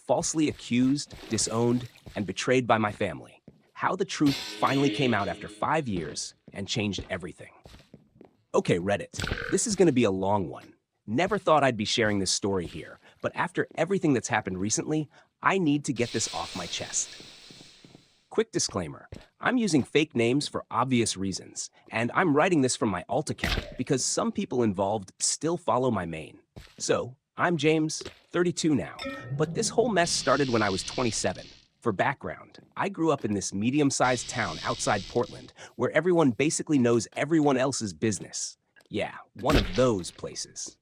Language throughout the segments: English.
falsely accused, disowned, and betrayed by my family. How the truth finally came out after 5 years and changed everything. Okay, Reddit, this is going to be a long one. Never thought I'd be sharing this story here, but after everything that's happened recently, I need to get this off my chest. Quick disclaimer, I'm using fake names for obvious reasons, and I'm writing this from my alt account because some people involved still follow my main. So, I'm James, 32 now, but this whole mess started when I was 27. For background, I grew up in this medium-sized town outside Portland where everyone basically knows everyone else's business. Yeah, one of those places.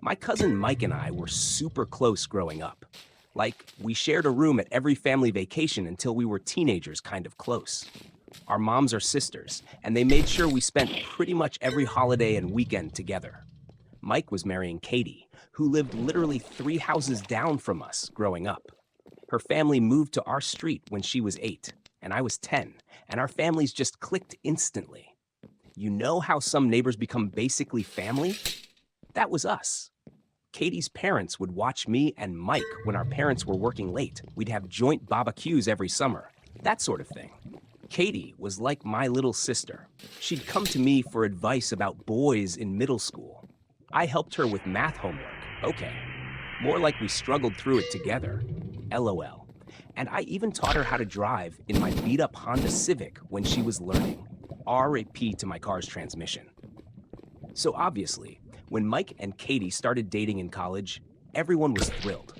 My cousin Mike and I were super close growing up. Like, we shared a room at every family vacation until we were teenagers kind of close. Our moms are sisters, and they made sure we spent pretty much every holiday and weekend together. Mike was marrying Katie, who lived literally 3 houses down from us growing up. Her family moved to our street when she was 8, and I was 10, and our families just clicked instantly. You know how some neighbors become basically family? That was us. Katie's parents would watch me and Mike when our parents were working late. We'd have joint barbecues every summer, that sort of thing. Katie was like my little sister. She'd come to me for advice about boys in middle school. I helped her with math homework. Okay. More like we struggled through it together. LOL. And I even taught her how to drive in my beat-up Honda Civic when she was learning. RIP to my car's transmission. So obviously, when Mike and Katie started dating in college, everyone was thrilled.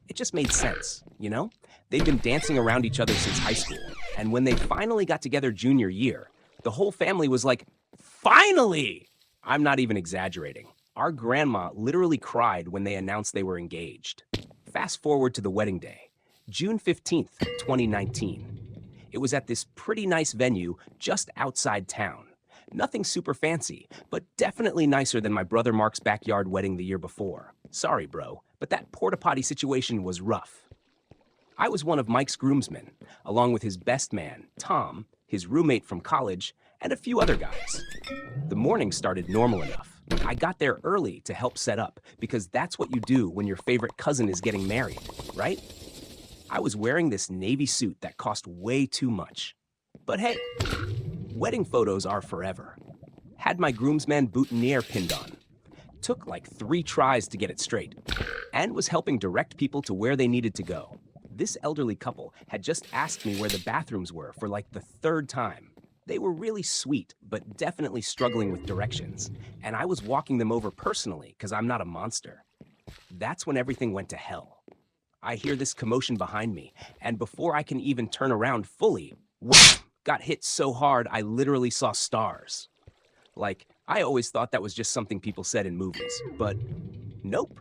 It just made sense, you know? They'd been dancing around each other since high school, and when they finally got together junior year, the whole family was like, finally! I'm not even exaggerating. Our grandma literally cried when they announced they were engaged. Fast forward to the wedding day, June 15th, 2019. It was at this pretty nice venue just outside town. Nothing super fancy, but definitely nicer than my brother Mark's backyard wedding the year before. Sorry, bro, but that porta potty situation was rough. I was one of Mike's groomsmen, along with his best man, Tom, his roommate from college, and a few other guys. The morning started normal enough. I got there early to help set up, because that's what you do when your favorite cousin is getting married, right? I was wearing this navy suit that cost way too much. But hey, wedding photos are forever. Had my groomsman boutonniere pinned on. Took like 3 tries to get it straight. And was helping direct people to where they needed to go. This elderly couple had just asked me where the bathrooms were for like the 3rd time. They were really sweet, but definitely struggling with directions. And I was walking them over personally because I'm not a monster. That's when everything went to hell. I hear this commotion behind me, and before I can even turn around fully, whoosh, got hit so hard I literally saw stars. Like, I always thought that was just something people said in movies, but nope,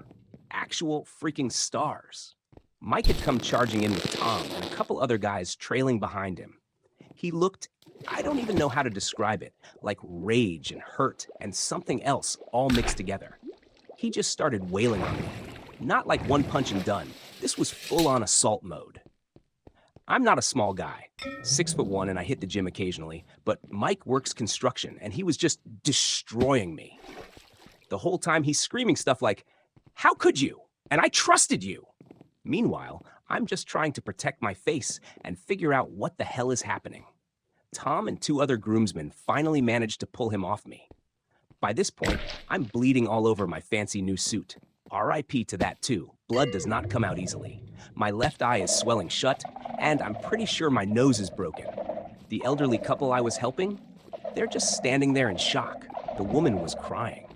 actual freaking stars. Mike had come charging in with Tom and a couple other guys trailing behind him. He looked, I don't even know how to describe it, like rage and hurt and something else all mixed together. He just started wailing on me. Not like one punch and done. This was full-on assault mode. I'm not a small guy, 6'1", and I hit the gym occasionally, but Mike works construction, and he was just destroying me. The whole time he's screaming stuff like, "How could you? And I trusted you!" Meanwhile, I'm just trying to protect my face and figure out what the hell is happening. Tom and 2 other groomsmen finally managed to pull him off me. By this point, I'm bleeding all over my fancy new suit. RIP to that too. Blood does not come out easily. My left eye is swelling shut, and I'm pretty sure my nose is broken. The elderly couple I was helping, they're just standing there in shock. The woman was crying.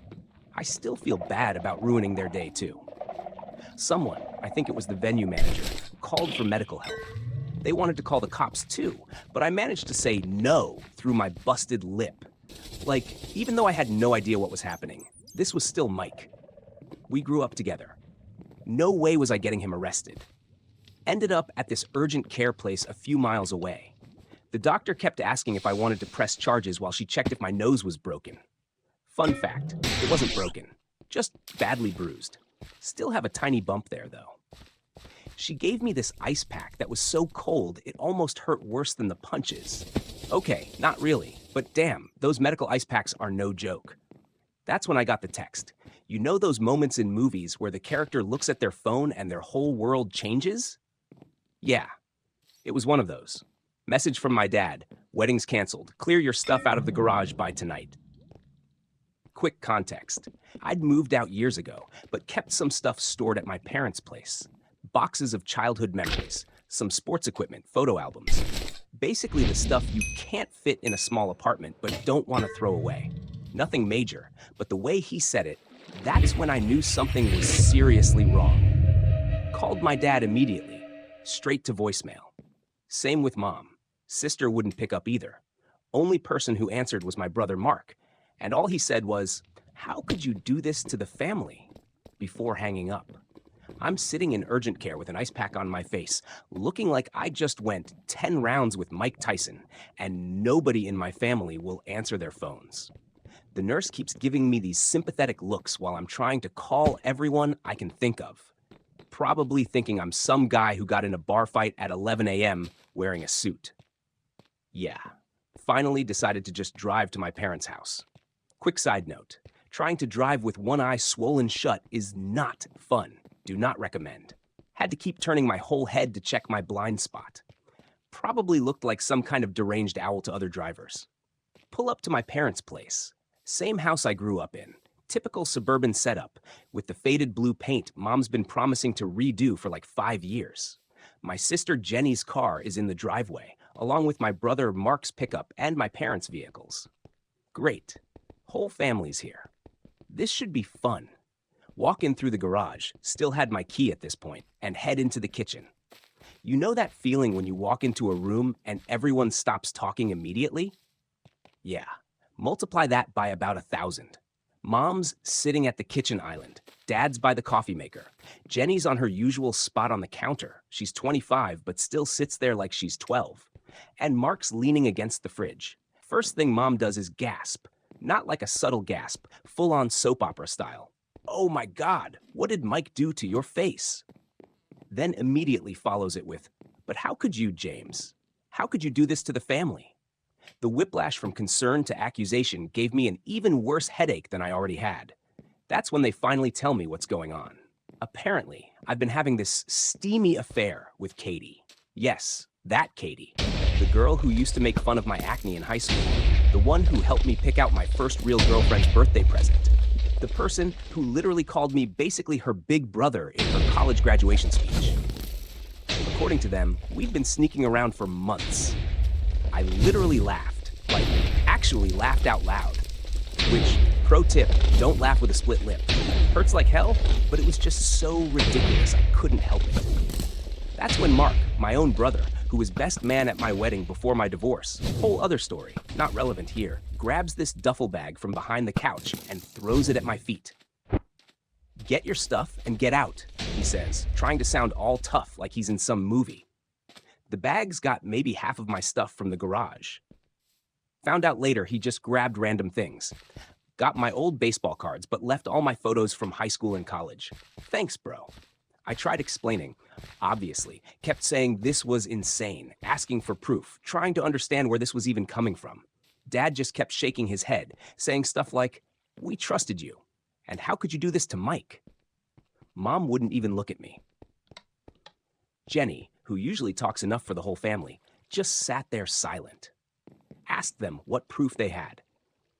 I still feel bad about ruining their day too. Someone, I think it was the venue manager, called for medical help. They wanted to call the cops too, but I managed to say no through my busted lip. Like, even though I had no idea what was happening, this was still Mike. We grew up together. No way was I getting him arrested. Ended up at this urgent care place a few miles away. The doctor kept asking if I wanted to press charges while she checked if my nose was broken. Fun fact, it wasn't broken, just badly bruised. Still have a tiny bump there, though. She gave me this ice pack that was so cold it almost hurt worse than the punches. Okay, not really, but damn, those medical ice packs are no joke. That's when I got the text. You know those moments in movies where the character looks at their phone and their whole world changes? Yeah, it was one of those. Message from my dad. Wedding's canceled. Clear your stuff out of the garage by tonight. Quick context. I'd moved out years ago, but kept some stuff stored at my parents' place. Boxes of childhood memories, some sports equipment, photo albums. Basically the stuff you can't fit in a small apartment but don't want to throw away. Nothing major, but the way he said it, that's when I knew something was seriously wrong. Called my dad immediately, straight to voicemail. Same with mom. Sister wouldn't pick up either. Only person who answered was my brother Mark, and all he said was, "How could you do this to the family?" before hanging up. I'm sitting in urgent care with an ice pack on my face, looking like I just went 10 rounds with Mike Tyson, and nobody in my family will answer their phones. The nurse keeps giving me these sympathetic looks while I'm trying to call everyone I can think of. Probably thinking I'm some guy who got in a bar fight at 11 a.m. wearing a suit. Yeah, finally decided to just drive to my parents' house. Quick side note, trying to drive with one eye swollen shut is not fun. Do not recommend. Had to keep turning my whole head to check my blind spot. Probably looked like some kind of deranged owl to other drivers. Pull up to my parents' place. Same house I grew up in. Typical suburban setup, with the faded blue paint mom's been promising to redo for like 5 years. My sister Jenny's car is in the driveway, along with my brother Mark's pickup and my parents' vehicles. Great. Whole family's here. This should be fun. Walk in through the garage, still had my key at this point, and head into the kitchen. You know that feeling when you walk into a room and everyone stops talking immediately? Yeah, multiply that by about 1,000. Mom's sitting at the kitchen island. Dad's by the coffee maker. Jenny's on her usual spot on the counter. She's 25, but still sits there like she's 12. And Mark's leaning against the fridge. First thing Mom does is gasp. Not like a subtle gasp, full-on soap opera style. "Oh my God, what did Mike do to your face?" Then immediately follows it with, "But how could you, James? How could you do this to the family?" The whiplash from concern to accusation gave me an even worse headache than I already had. That's when they finally tell me what's going on. Apparently, I've been having this steamy affair with Katie. Yes, that Katie. The girl who used to make fun of my acne in high school. The one who helped me pick out my first real girlfriend's birthday present. The person who literally called me basically her big brother in her college graduation speech. According to them, we'd been sneaking around for months. I literally laughed, like actually laughed out loud. Which, pro tip, don't laugh with a split lip. Hurts like hell, but it was just so ridiculous I couldn't help it. That's when Mark, my own brother, who was best man at my wedding before my divorce, whole other story, not relevant here, grabs this duffel bag from behind the couch and throws it at my feet. "Get your stuff and get out," he says, trying to sound all tough like he's in some movie. The bag's got maybe half of my stuff from the garage. Found out later he just grabbed random things. Got my old baseball cards, but left all my photos from high school and college. Thanks, bro. I tried explaining. Obviously, kept saying this was insane, asking for proof, trying to understand where this was even coming from. Dad just kept shaking his head, saying stuff like, "We trusted you. And how could you do this to Mike?" Mom wouldn't even look at me. Jenny, who usually talks enough for the whole family, just sat there silent. Asked them what proof they had.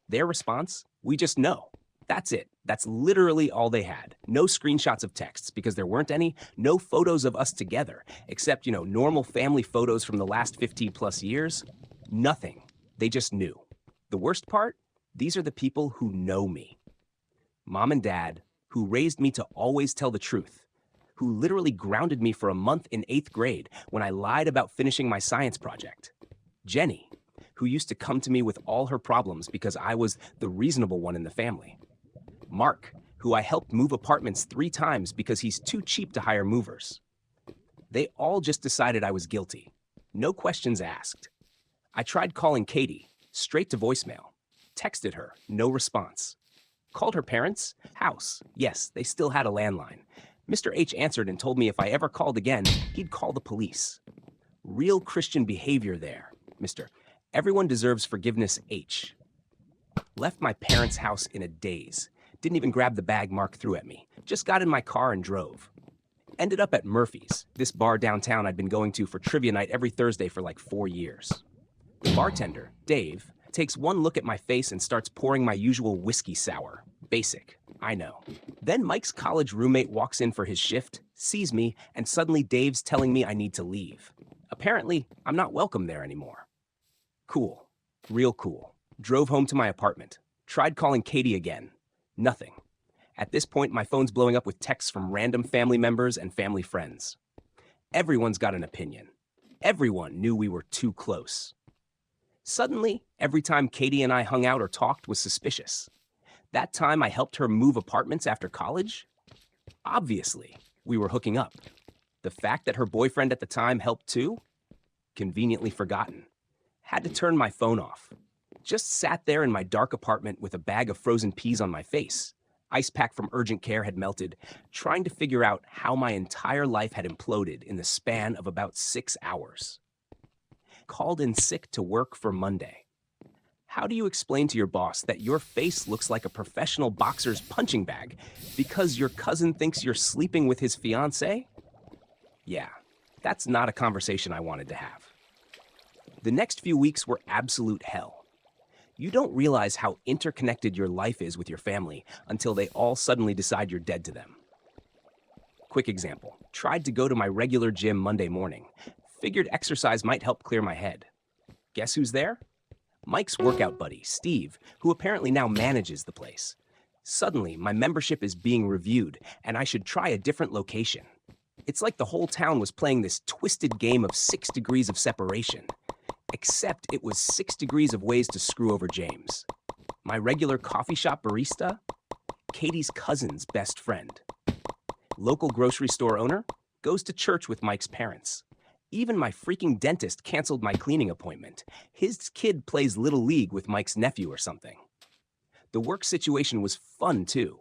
Their response, "We just know." That's it. That's literally all they had. No screenshots of texts because there weren't any, no photos of us together, except, normal family photos from the last 15 plus years. Nothing. They just knew. The worst part? These are the people who know me. Mom and Dad, who raised me to always tell the truth, who literally grounded me for a month in 8th grade when I lied about finishing my science project. Jenny, who used to come to me with all her problems because I was the reasonable one in the family. Mark, who I helped move apartments 3 times because he's too cheap to hire movers. They all just decided I was guilty. No questions asked. I tried calling Katie, straight to voicemail. Texted her, no response. Called her parents' house. Yes, they still had a landline. Mr. H answered and told me if I ever called again, he'd call the police. Real Christian behavior there, Mr. Everyone deserves forgiveness H. Left my parents' house in a daze. Didn't even grab the bag Mark threw at me. Just got in my car and drove. Ended up at Murphy's, this bar downtown I'd been going to for trivia night every Thursday for like 4 years. The bartender, Dave, takes one look at my face and starts pouring my usual whiskey sour. Basic, I know. Then Mike's college roommate walks in for his shift, sees me, and suddenly Dave's telling me I need to leave. Apparently, I'm not welcome there anymore. Cool. Real cool. Drove home to my apartment. Tried calling Katie again. Nothing. At this point, my phone's blowing up with texts from random family members and family friends. Everyone's got an opinion. Everyone knew we were too close. Suddenly, every time Katie and I hung out or talked was suspicious. That time I helped her move apartments after college? Obviously, we were hooking up. The fact that her boyfriend at the time helped too? Conveniently forgotten. Had to turn my phone off. Just sat there in my dark apartment with a bag of frozen peas on my face. Ice pack from urgent care had melted, trying to figure out how my entire life had imploded in the span of about 6 hours. Called in sick to work for Monday. How do you explain to your boss that your face looks like a professional boxer's punching bag because your cousin thinks you're sleeping with his fiancée? Yeah, that's not a conversation I wanted to have. The next few weeks were absolute hell. You don't realize how interconnected your life is with your family until they all suddenly decide you're dead to them. Quick example. Tried to go to my regular gym Monday morning. Figured exercise might help clear my head. Guess who's there? Mike's workout buddy, Steve, who apparently now manages the place. Suddenly, my membership is being reviewed, and I should try a different location. It's like the whole town was playing this twisted game of 6 degrees of separation. Except it was 6 degrees of ways to screw over James. My regular coffee shop barista? Katie's cousin's best friend. Local grocery store owner? Goes to church with Mike's parents. Even my freaking dentist canceled my cleaning appointment. His kid plays Little League with Mike's nephew or something. The work situation was fun too.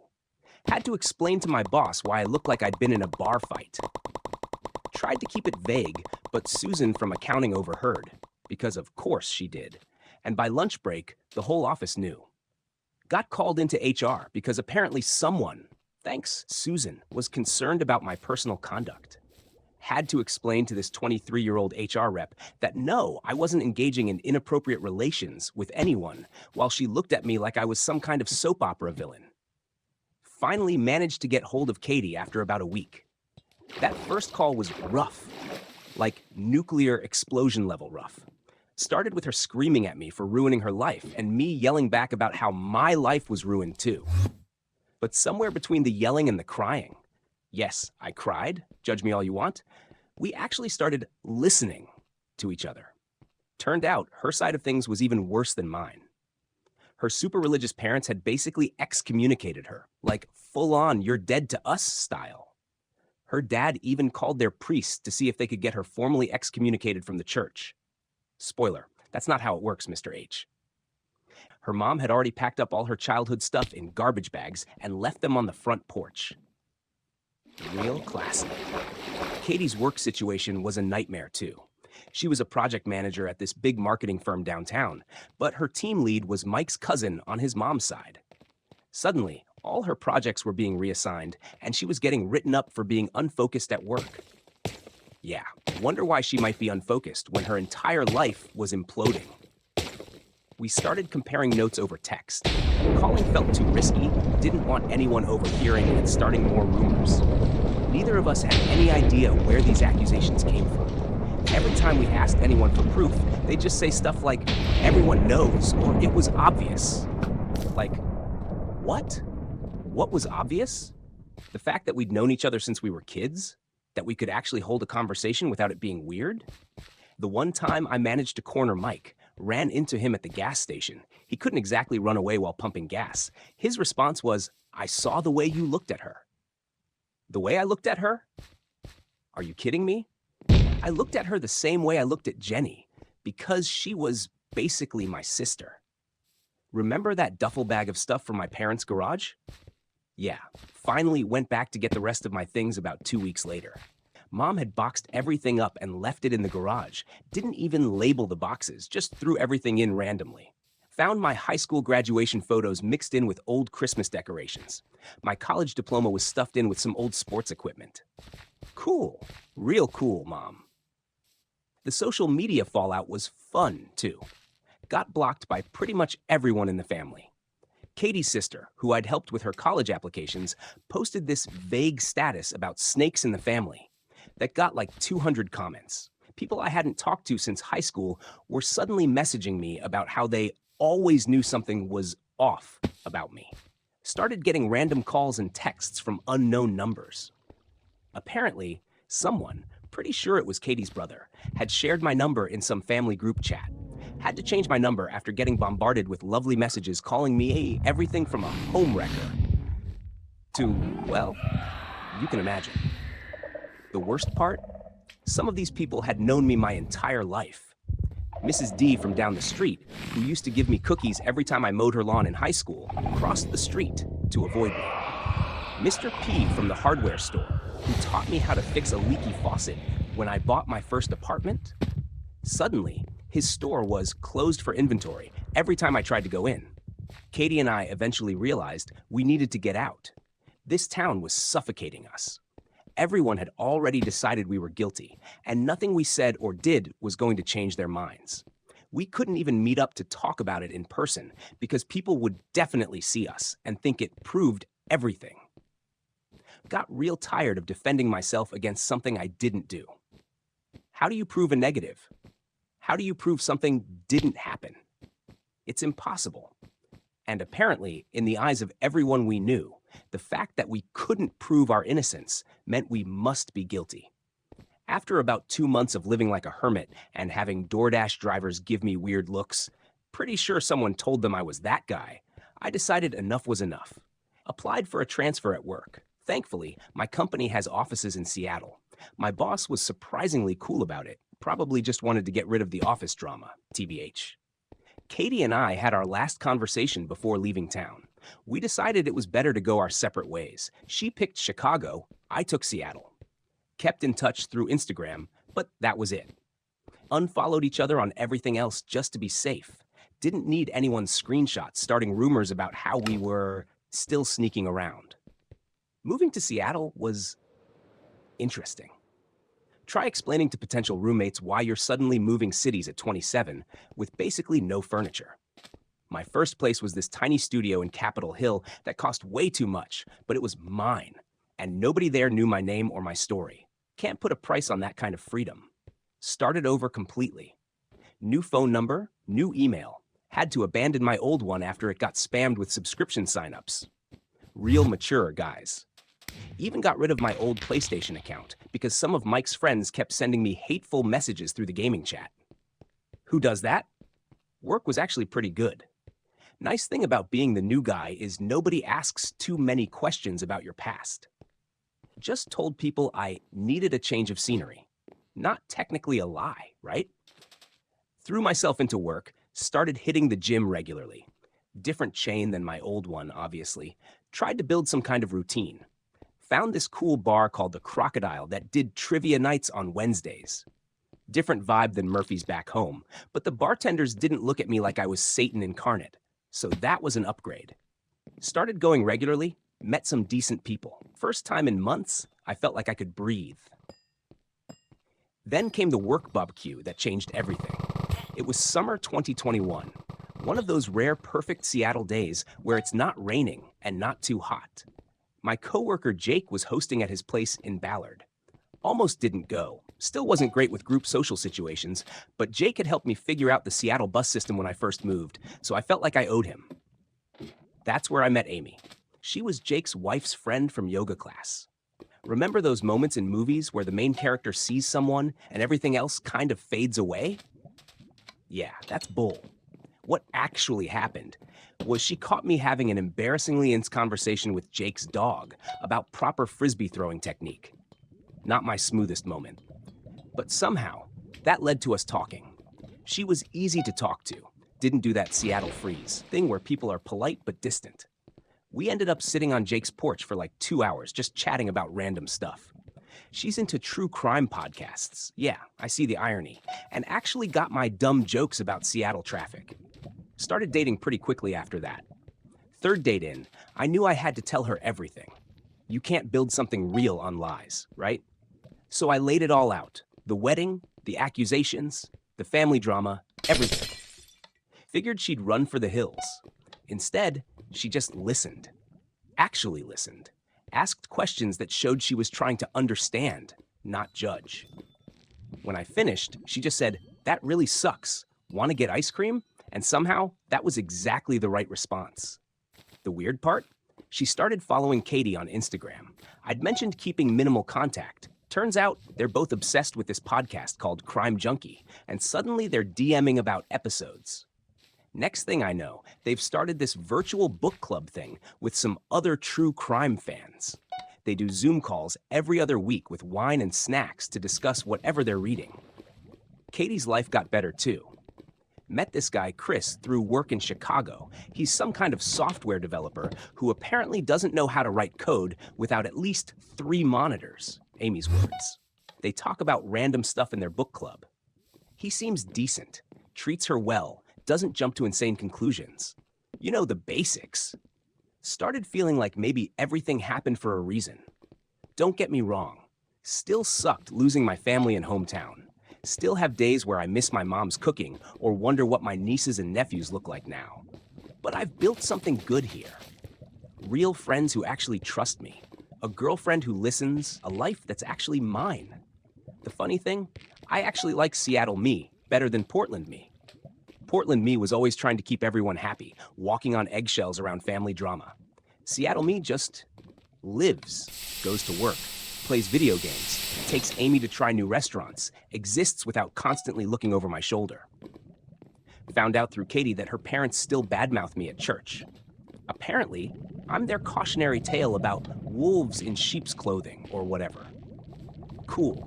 Had to explain to my boss why I looked like I'd been in a bar fight. Tried to keep it vague, but Susan from accounting overheard. Because of course she did. And by lunch break, the whole office knew. Got called into HR because apparently someone, thanks Susan, was concerned about my personal conduct. Had to explain to this 23-year-old HR rep that no, I wasn't engaging in inappropriate relations with anyone while she looked at me like I was some kind of soap opera villain. Finally managed to get hold of Katie after about a week. That first call was rough, like nuclear explosion level rough. Started with her screaming at me for ruining her life and me yelling back about how my life was ruined too. But somewhere between the yelling and the crying, yes, I cried, judge me all you want, we actually started listening to each other. Turned out her side of things was even worse than mine. Her super religious parents had basically excommunicated her, like full-on you're dead to us style. Her dad even called their priests to see if they could get her formally excommunicated from the church. Spoiler, that's not how it works, Mr. H. Her mom had already packed up all her childhood stuff in garbage bags and left them on the front porch. Real classic. Katie's work situation was a nightmare too. She was a project manager at this big marketing firm downtown, but her team lead was Mike's cousin on his mom's side. Suddenly, all her projects were being reassigned, and she was getting written up for being unfocused at work. Yeah, wonder why she might be unfocused when her entire life was imploding. We started comparing notes over text. Calling felt too risky, didn't want anyone overhearing and starting more rumors. Neither of us had any idea where these accusations came from. Every time we asked anyone for proof, they'd just say stuff like, everyone knows, or it was obvious. Like, what? What was obvious? The fact that we'd known each other since we were kids? That we could actually hold a conversation without it being weird? The one time I managed to corner Mike, ran into him at the gas station. He couldn't exactly run away while pumping gas. His response was, I saw the way you looked at her. The way I looked at her? Are you kidding me? I looked at her the same way I looked at Jenny, because she was basically my sister. Remember that duffel bag of stuff from my parents' garage? Yeah, finally went back to get the rest of my things about 2 weeks later. Mom had boxed everything up and left it in the garage. Didn't even label the boxes, just threw everything in randomly. Found my high school graduation photos mixed in with old Christmas decorations. My college diploma was stuffed in with some old sports equipment. Cool. Real cool, Mom. The social media fallout was fun, too. Got blocked by pretty much everyone in the family. Katie's sister, who I'd helped with her college applications, posted this vague status about snakes in the family that got like 200 comments. People I hadn't talked to since high school were suddenly messaging me about how they always knew something was off about me. Started getting random calls and texts from unknown numbers. Apparently, someone, pretty sure it was Katie's brother, had shared my number in some family group chat. Had to change my number after getting bombarded with lovely messages calling me everything from a home wrecker to, well, you can imagine. The worst part? Some of these people had known me my entire life. Mrs. D from down the street, who used to give me cookies every time I mowed her lawn in high school, crossed the street to avoid me. Mr. P from the hardware store, who taught me how to fix a leaky faucet when I bought my first apartment. Suddenly, his store was closed for inventory every time I tried to go in. Katie and I eventually realized we needed to get out. This town was suffocating us. Everyone had already decided we were guilty, and nothing we said or did was going to change their minds. We couldn't even meet up to talk about it in person because people would definitely see us and think it proved everything. Got real tired of defending myself against something I didn't do. How do you prove a negative? How do you prove something didn't happen? It's impossible. And apparently, in the eyes of everyone we knew, the fact that we couldn't prove our innocence meant we must be guilty. After about 2 months of living like a hermit and having DoorDash drivers give me weird looks, pretty sure someone told them I was that guy, I decided enough was enough. Applied for a transfer at work. Thankfully, my company has offices in Seattle. My boss was surprisingly cool about it, probably just wanted to get rid of the office drama, TBH. Katie and I had our last conversation before leaving town. We decided it was better to go our separate ways. She picked Chicago, I took Seattle. Kept in touch through Instagram, but that was it. Unfollowed each other on everything else just to be safe. Didn't need anyone's screenshots starting rumors about how we were still sneaking around. Moving to Seattle was interesting. Try explaining to potential roommates why you're suddenly moving cities at 27 with basically no furniture. My first place was this tiny studio in Capitol Hill that cost way too much, but it was mine, and nobody there knew my name or my story. Can't put a price on that kind of freedom. Started over completely. New phone number, new email. Had to abandon my old one after it got spammed with subscription signups. Real mature, guys. Even got rid of my old PlayStation account because some of Mike's friends kept sending me hateful messages through the gaming chat. Who does that? Work was actually pretty good. Nice thing about being the new guy is nobody asks too many questions about your past. Just told people I needed a change of scenery. Not technically a lie, right? Threw myself into work, started hitting the gym regularly. Different chain than my old one, obviously. Tried to build some kind of routine. Found this cool bar called the Crocodile that did trivia nights on Wednesdays. Different vibe than Murphy's back home, but the bartenders didn't look at me like I was Satan incarnate, so that was an upgrade. Started going regularly, met some decent people. First time in months, I felt like I could breathe. Then came the work barbecue that changed everything. It was summer 2021, one of those rare perfect Seattle days where it's not raining and not too hot. My coworker Jake was hosting at his place in Ballard. Almost didn't go. Still wasn't great with group social situations, but Jake had helped me figure out the Seattle bus system when I first moved, so I felt like I owed him. That's where I met Amy. She was Jake's wife's friend from yoga class. Remember those moments in movies where the main character sees someone and everything else kind of fades away? Yeah, that's bull. What actually happened was she caught me having an embarrassingly intense conversation with Jake's dog about proper frisbee throwing technique. Not my smoothest moment. But somehow, that led to us talking. She was easy to talk to. Didn't do that Seattle freeze thing where people are polite but distant. We ended up sitting on Jake's porch for like 2 hours just chatting about random stuff. She's into true crime podcasts. Yeah, I see the irony. And actually got my dumb jokes about Seattle traffic. Started dating pretty quickly after that. Third date in, I knew I had to tell her everything. You can't build something real on lies, right? So I laid it all out. The wedding, the accusations, the family drama, everything. Figured she'd run for the hills. Instead, she just listened. Actually listened. Asked questions that showed she was trying to understand, not judge. When I finished, she just said, "That really sucks. Want to get ice cream?" And somehow, that was exactly the right response. The weird part? She started following Katie on Instagram. I'd mentioned keeping minimal contact. Turns out, they're both obsessed with this podcast called Crime Junkie, and suddenly they're DMing about episodes. Next thing I know, they've started this virtual book club thing with some other true crime fans. They do Zoom calls every other week with wine and snacks to discuss whatever they're reading. Katie's life got better too. Met this guy, Chris, through work in Chicago. He's some kind of software developer who apparently doesn't know how to write code without at least 3 monitors, Amy's words. They talk about random stuff in their book club. He seems decent, treats her well, doesn't jump to insane conclusions. You know, the basics. Started feeling like maybe everything happened for a reason. Don't get me wrong. Still sucked losing my family and hometown. Still have days where I miss my mom's cooking or wonder what my nieces and nephews look like now. But I've built something good here. Real friends who actually trust me. A girlfriend who listens, a life that's actually mine. The funny thing, I actually like Seattle me better than Portland me. Portland me was always trying to keep everyone happy, walking on eggshells around family drama. Seattle me just lives, goes to work, plays video games, takes Amy to try new restaurants, exists without constantly looking over my shoulder. Found out through Katie that her parents still badmouth me at church. Apparently, I'm their cautionary tale about wolves in sheep's clothing or whatever. Cool.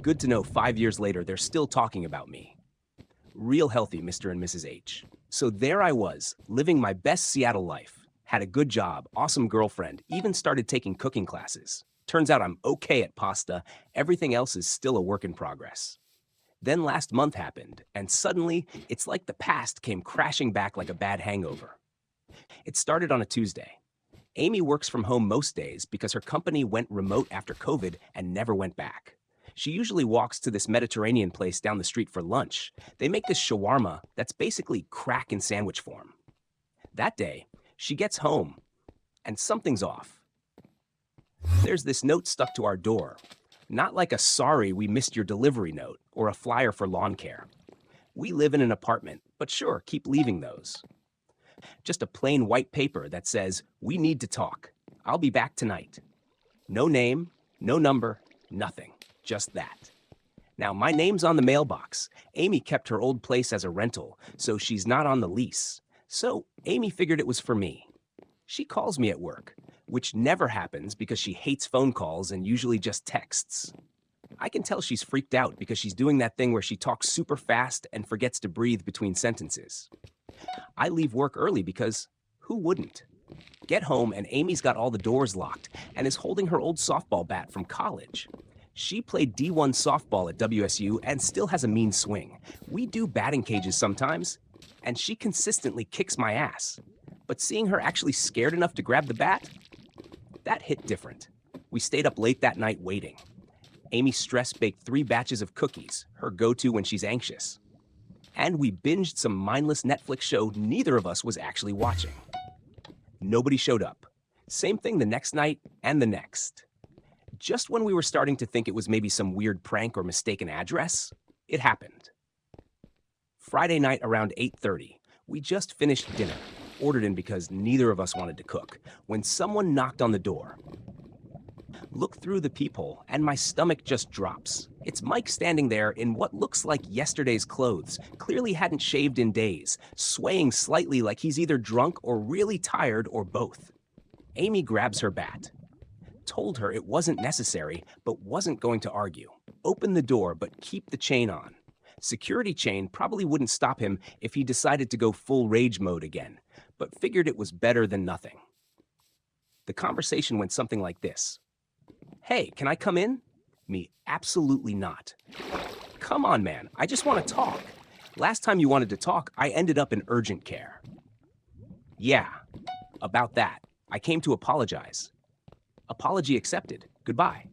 Good to know 5 years later they're still talking about me. Real healthy, Mr. and Mrs. H. So there I was, living my best Seattle life. Had a good job, awesome girlfriend, even started taking cooking classes. Turns out I'm okay at pasta, everything else is still a work in progress. Then last month happened, and suddenly, it's like the past came crashing back like a bad hangover. It started on a Tuesday. Amy works from home most days because her company went remote after COVID and never went back. She usually walks to this Mediterranean place down the street for lunch. They make this shawarma that's basically crack in sandwich form. That day, she gets home, and something's off. There's this note stuck to our door. Not like a "sorry, we missed your delivery" note or a flyer for lawn care. We live in an apartment, but sure, keep leaving those. Just a plain white paper that says, "We need to talk. I'll be back tonight." No name, no number, nothing. Just that. Now, my name's on the mailbox. Amy kept her old place as a rental, so she's not on the lease. So Amy figured it was for me. She calls me at work, which never happens because she hates phone calls and usually just texts. I can tell she's freaked out because she's doing that thing where she talks super fast and forgets to breathe between sentences. I leave work early because who wouldn't? Get home and Amy's got all the doors locked and is holding her old softball bat from college. She played D1 softball at WSU and still has a mean swing. We do batting cages sometimes, and she consistently kicks my ass. But seeing her actually scared enough to grab the bat, that hit different. We stayed up late that night waiting. Amy stress-baked 3 batches of cookies, her go-to when she's anxious. And we binged some mindless Netflix show neither of us was actually watching. Nobody showed up. Same thing the next night and the next. Just when we were starting to think it was maybe some weird prank or mistaken address, it happened. Friday night around 8:30, we just finished dinner, ordered in because neither of us wanted to cook, when someone knocked on the door. Look through the peephole and my stomach just drops. It's Mike standing there in what looks like yesterday's clothes, clearly hadn't shaved in days, swaying slightly like he's either drunk or really tired or both. Amy grabs her bat. Told her it wasn't necessary, but wasn't going to argue. Open the door, but keep the chain on. Security chain probably wouldn't stop him if he decided to go full rage mode again, but figured it was better than nothing. The conversation went something like this. "Hey, can I come in?" Me, "Absolutely not." "Come on, man, I just want to talk." Last time you wanted to talk, I ended up in urgent care. Yeah, about that. I came to apologize. Apology accepted. Goodbye.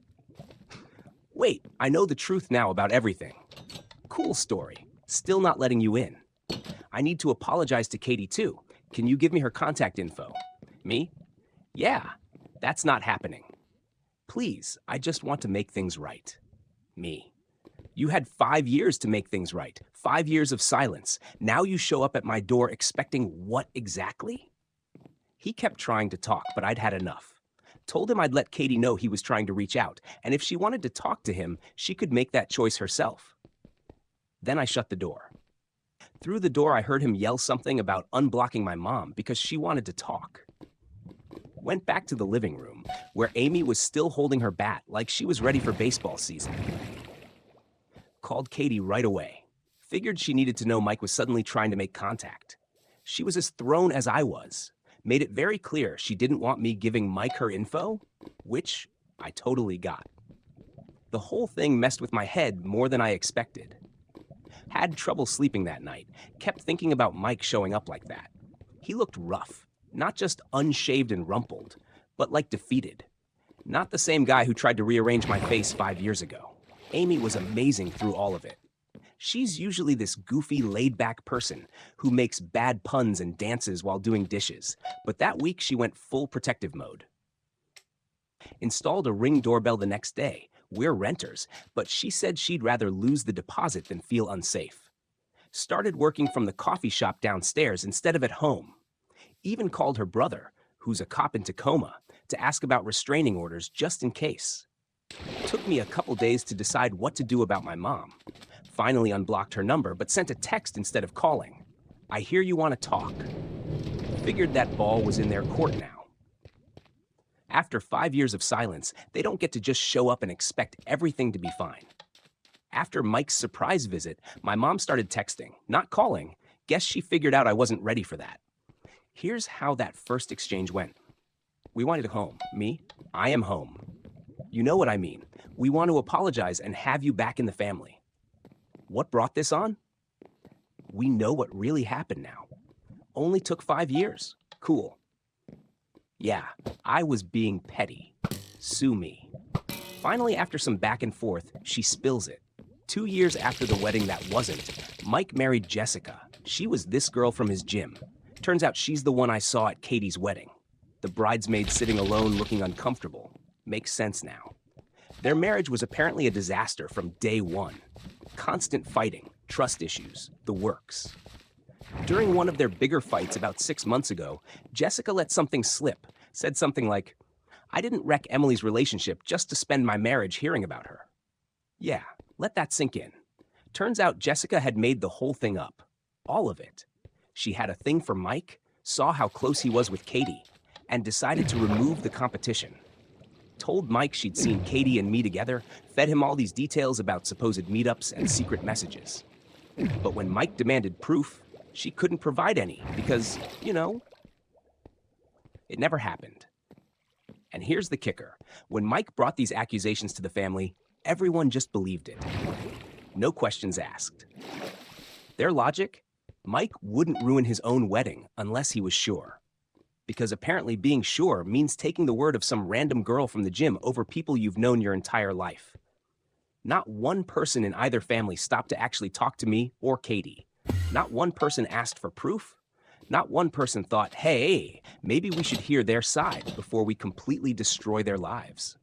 Wait, I know the truth now about everything. Cool story. Still not letting you in. I need to apologize to Katie too. Can you give me her contact info? Me? Yeah, that's not happening. Please, I just want to make things right. Me. You had 5 years to make things right. 5 years of silence. Now you show up at my door expecting what exactly? He kept trying to talk, but I'd had enough. Told him I'd let Katie know he was trying to reach out, and if she wanted to talk to him, she could make that choice herself. Then I shut the door. Through the door, I heard him yell something about unblocking my mom because she wanted to talk. Went back to the living room, where Amy was still holding her bat like she was ready for baseball season. Called Katie right away. Figured she needed to know Mike was suddenly trying to make contact. She was as thrown as I was. Made it very clear she didn't want me giving Mike her info, which I totally got. The whole thing messed with my head more than I expected. Had trouble sleeping that night, kept thinking about Mike showing up like that. He looked rough, not just unshaved and rumpled, but like defeated. Not the same guy who tried to rearrange my face 5 years ago. Amy was amazing through all of it. She's usually this goofy, laid-back person who makes bad puns and dances while doing dishes, but that week she went full protective mode. Installed a Ring doorbell the next day. We're renters, but she said she'd rather lose the deposit than feel unsafe. Started working from the coffee shop downstairs instead of at home. Even called her brother, who's a cop in Tacoma, to ask about restraining orders just in case. Took me a couple days to decide what to do about my mom. Finally unblocked her number, but sent a text instead of calling. I hear you want to talk. Figured that ball was in their court now. After 5 years of silence, they don't get to just show up and expect everything to be fine. After Mike's surprise visit, my mom started texting, not calling. Guess she figured out I wasn't ready for that. Here's how that first exchange went. We wanted home. Me? I am home. You know what I mean. We want to apologize and have you back in the family. What brought this on? We know what really happened now. Only took 5 years. Cool. Yeah, I was being petty. Sue me. Finally, after some back and forth, she spills it. 2 years after the wedding that wasn't, Mike married Jessica. She was this girl from his gym. Turns out she's the one I saw at Katie's wedding. The bridesmaid sitting alone looking uncomfortable. Makes sense now. Their marriage was apparently a disaster from day one. Constant fighting, trust issues, the works. During one of their bigger fights about 6 months ago, Jessica let something slip, said something like, I didn't wreck Emily's relationship just to spend my marriage hearing about her. Yeah, let that sink in. Turns out Jessica had made the whole thing up. All of it. She had a thing for Mike, saw how close he was with Katie, and decided to remove the competition. Told Mike she'd seen Katie and me together, fed him all these details about supposed meetups and secret messages. But when Mike demanded proof, she couldn't provide any because, it never happened. And here's the kicker. When Mike brought these accusations to the family, everyone just believed it. No questions asked. Their logic? Mike wouldn't ruin his own wedding unless he was sure. Because apparently being sure means taking the word of some random girl from the gym over people you've known your entire life. Not one person in either family stopped to actually talk to me or Katie. Not one person asked for proof. Not one person thought, hey, maybe we should hear their side before we completely destroy their lives.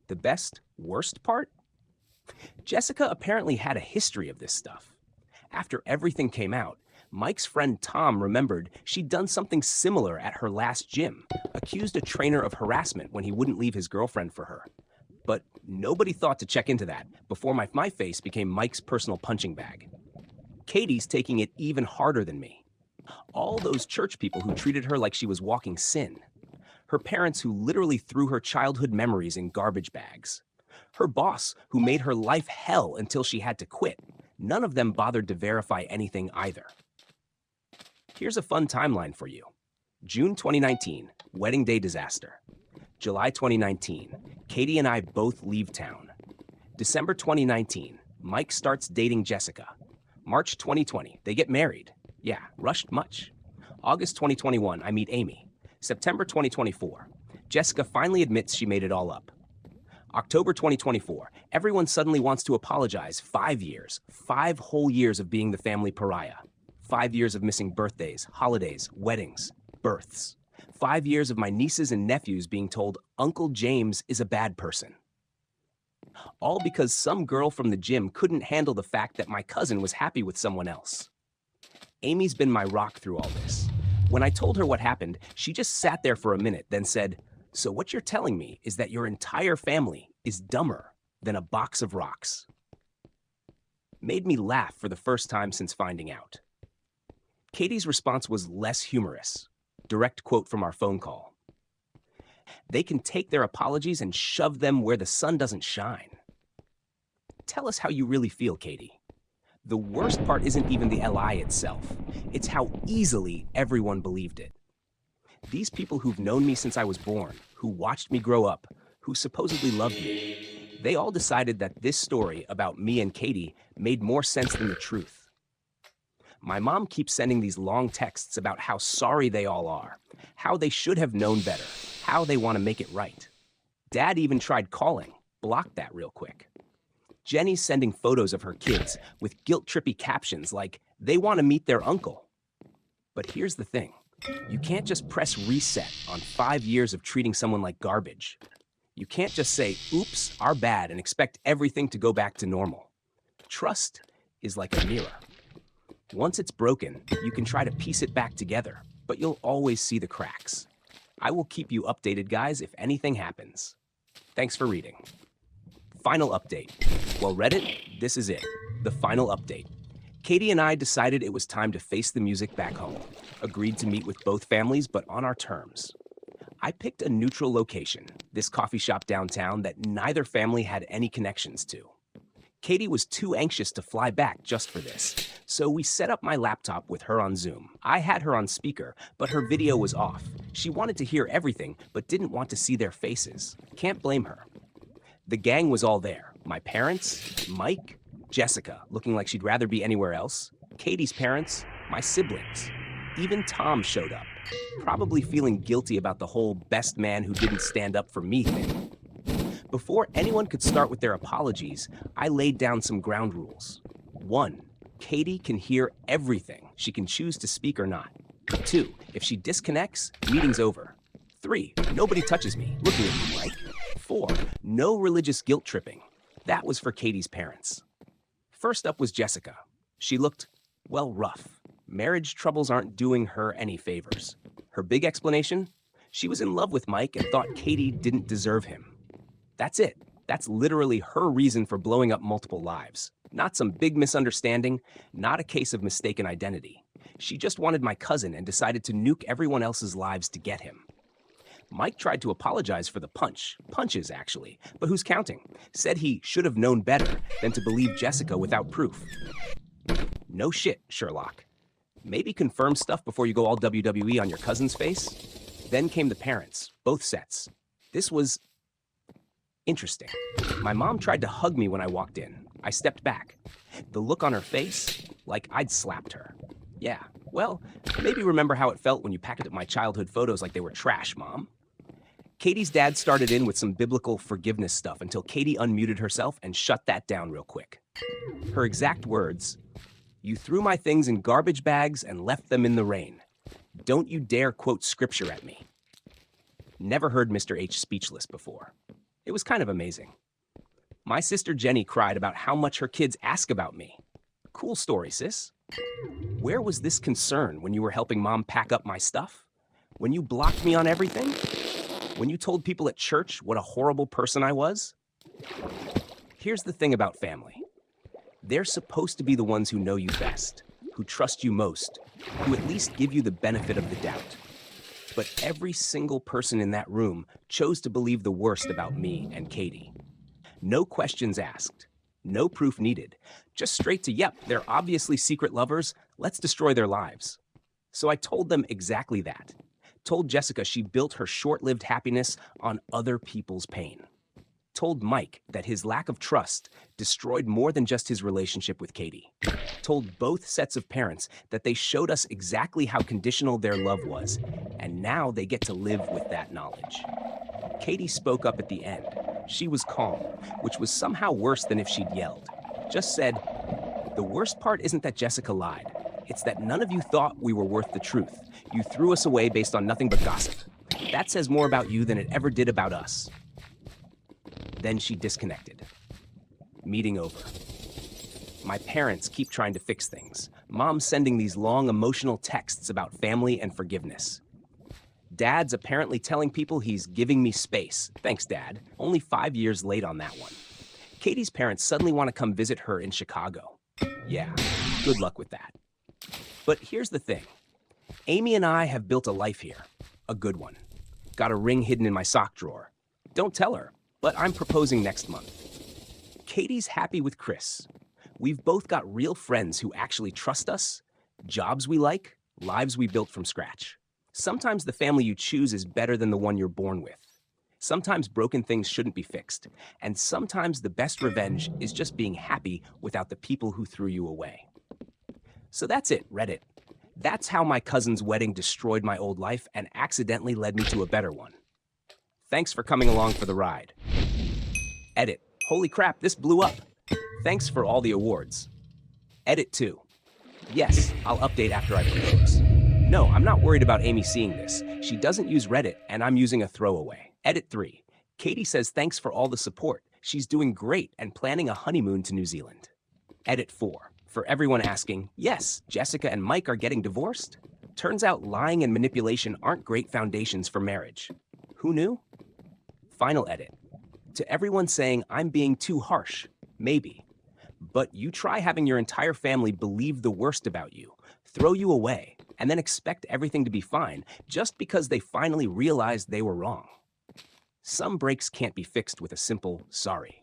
The best, worst part? Jessica apparently had a history of this stuff. After everything came out, Mike's friend Tom remembered she'd done something similar at her last gym, accused a trainer of harassment when he wouldn't leave his girlfriend for her. But nobody thought to check into that before my face became Mike's personal punching bag. Katie's taking it even harder than me. All those church people who treated her like she was walking sin. Her parents who literally threw her childhood memories in garbage bags. Her boss who made her life hell until she had to quit. None of them bothered to verify anything either. Here's a fun timeline for you. June 2019, wedding day disaster. July 2019, Katie and I both leave town. December 2019, Mike starts dating Jessica. March 2020, they get married. Yeah, rushed much. August 2021, I meet Amy. September 2024, Jessica finally admits she made it all up. October 2024, everyone suddenly wants to apologize. 5 years, 5 whole years of being the family pariah. 5 years of missing birthdays, holidays, weddings, births. 5 years of my nieces and nephews being told Uncle James is a bad person. All because some girl from the gym couldn't handle the fact that my cousin was happy with someone else. Amy's been my rock through all this. When I told her what happened, she just sat there for a minute, then said, "So what you're telling me is that your entire family is dumber than a box of rocks." Made me laugh for the first time since finding out. Katie's response was less humorous. Direct quote from our phone call. They can take their apologies and shove them where the sun doesn't shine. Tell us how you really feel, Katie. The worst part isn't even the LI itself. It's how easily everyone believed it. These people who've known me since I was born, who watched me grow up, who supposedly loved me, they all decided that this story about me and Katie made more sense than the truth. My mom keeps sending these long texts about how sorry they all are, how they should have known better, how they want to make it right. Dad even tried calling, blocked that real quick. Jenny's sending photos of her kids with guilt-trippy captions like, they want to meet their uncle. But here's the thing. You can't just press reset on 5 years of treating someone like garbage. You can't just say, oops, our bad, and expect everything to go back to normal. Trust is like a mirror. Once it's broken, you can try to piece it back together, but you'll always see the cracks. I will keep you updated, guys, if anything happens. Thanks for reading. Final update. Well, Reddit, this is it. The final update. Katie and I decided it was time to face the music back home. Agreed to meet with both families, but on our terms. I picked a neutral location, this coffee shop downtown that neither family had any connections to. Katie was too anxious to fly back just for this, so we set up my laptop with her on Zoom. I had her on speaker, but her video was off. She wanted to hear everything, but didn't want to see their faces. Can't blame her. The gang was all there. My parents, Mike, Jessica, looking like she'd rather be anywhere else, Katie's parents, my siblings. Even Tom showed up, probably feeling guilty about the whole best man who didn't stand up for me thing. Before anyone could start with their apologies, I laid down some ground rules. 1, Katie can hear everything. She can choose to speak or not. 2, if she disconnects, meeting's over. 3, nobody touches me. Looking at me, Mike. 4, no religious guilt tripping. That was for Katie's parents. First up was Jessica. She looked, well, rough. Marriage troubles aren't doing her any favors. Her big explanation? She was in love with Mike and thought Katie didn't deserve him. That's it. That's literally her reason for blowing up multiple lives. Not some big misunderstanding, not a case of mistaken identity. She just wanted my cousin and decided to nuke everyone else's lives to get him. Mike tried to apologize for the punches actually, but who's counting? Said he should have known better than to believe Jessica without proof. No shit, Sherlock. Maybe confirm stuff before you go all WWE on your cousin's face? Then came the parents, both sets. This was interesting. My mom tried to hug me when I walked in. I stepped back. The look on her face, like I'd slapped her. Yeah, well, maybe remember how it felt when you packed up my childhood photos like they were trash, Mom. Katie's dad started in with some biblical forgiveness stuff until Katie unmuted herself and shut that down real quick. Her exact words, "You threw my things in garbage bags and left them in the rain. Don't you dare quote scripture at me." Never heard Mr. H speechless before. It was kind of amazing. My sister Jenny cried about how much her kids ask about me. Cool story, sis. Where was this concern when you were helping Mom pack up my stuff? When you blocked me on everything? When you told people at church what a horrible person I was? Here's the thing about family. They're supposed to be the ones who know you best, who trust you most, who at least give you the benefit of the doubt. But every single person in that room chose to believe the worst about me and Katie. No questions asked. No proof needed. Just straight to, yep, they're obviously secret lovers. Let's destroy their lives. So I told them exactly that. Told Jessica she built her short-lived happiness on other people's pain. told Mike that his lack of trust destroyed more than just his relationship with Katie. Told both sets of parents that they showed us exactly how conditional their love was, and now they get to live with that knowledge. Katie spoke up at the end. She was calm, which was somehow worse than if she'd yelled. Just said, "The worst part isn't that Jessica lied. It's that none of you thought we were worth the truth. You threw us away based on nothing but gossip. That says more about you than it ever did about us." Then she disconnected. Meeting over. My parents keep trying to fix things. Mom's sending these long emotional texts about family and forgiveness. Dad's apparently telling people he's giving me space. Thanks, Dad. Only 5 years late on that one. Katie's parents suddenly want to come visit her in Chicago. Yeah, good luck with that. But here's the thing. Amy and I have built a life here. A good one. Got a ring hidden in my sock drawer. Don't tell her, but I'm proposing next month. Katie's happy with Chris. We've both got real friends who actually trust us, jobs we like, lives we built from scratch. Sometimes the family you choose is better than the one you're born with. Sometimes broken things shouldn't be fixed, and sometimes the best revenge is just being happy without the people who threw you away. So that's it, Reddit. That's how my cousin's wedding destroyed my old life and accidentally led me to a better one. Thanks for coming along for the ride. Edit. Holy crap, this blew up. Thanks for all the awards. Edit 2. Yes, I'll update after I propose. No, I'm not worried about Amy seeing this. She doesn't use Reddit, and I'm using a throwaway. Edit 3. Katie says thanks for all the support. She's doing great and planning a honeymoon to New Zealand. Edit 4. For everyone asking, yes, Jessica and Mike are getting divorced? Turns out lying and manipulation aren't great foundations for marriage. Who knew? Final edit. To everyone saying I'm being too harsh, maybe. But you try having your entire family believe the worst about you, throw you away, and then expect everything to be fine just because they finally realized they were wrong. Some breaks can't be fixed with a simple sorry.